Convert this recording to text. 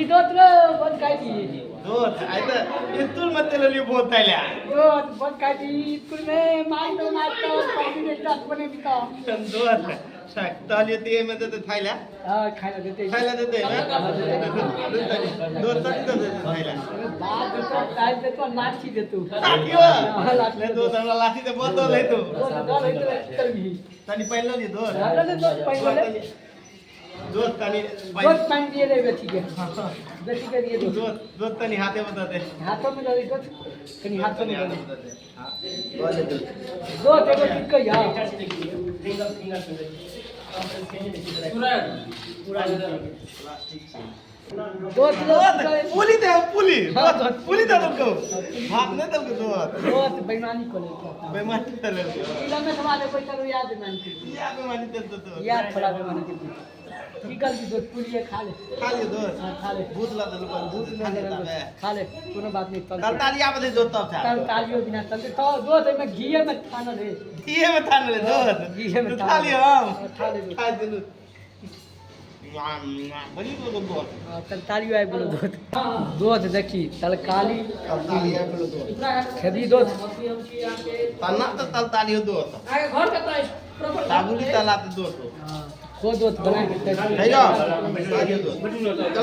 दोत रे बंद काय ती दोत आयता इतून मत लली बोतायला दोत बंद काय ती तुने मारतो पाणी देतात पण बिका दोत शाक्ताली ते मध्ये ते थायला खायला देते ना दोत तरी देते थायला बात देतो काय देतो लाठी देतो ले दोत मला लाठी ते बोतल आहे तो तनी पहिला ली दोत दोत तनी दोत पाणी दिए रे बेटी के बेटी के दिए दोत दोत तनी हाथे बताते हाथों में डाली दोत कहीं हाथों में डाली हां दोत एगो टिक या दोत पुली दे पुली दे तुमको हाथ नहीं तल को दोत बेईमानी को लेकर बेईमानी तल इला में तुम्हारे कोई चलो याद मान के या बेईमानी तल तो याद थोड़ा बेईमानी के निकल की दोत पूरी खा ले दोस्त खा ले भूतला तो लोग भूत खा लेता है खा ले कोनो बात नहीं कल तालिया बदे जो तब था कल तालियों बिना चलते तो दोत में घी में खाना रे ये में थान ले दोस्त घी में खा लियो हम खा ले खा दिलु बड़ी को दोस्त कल तालियों आए बोलो दोत दोत देखी तल काली तालिया बोलो दोस्त खदी दोत तना तो तल तालियो दोस्त आगे घर का प्रॉपर ताबुली तलाते दोस्त को दोत बना के है जो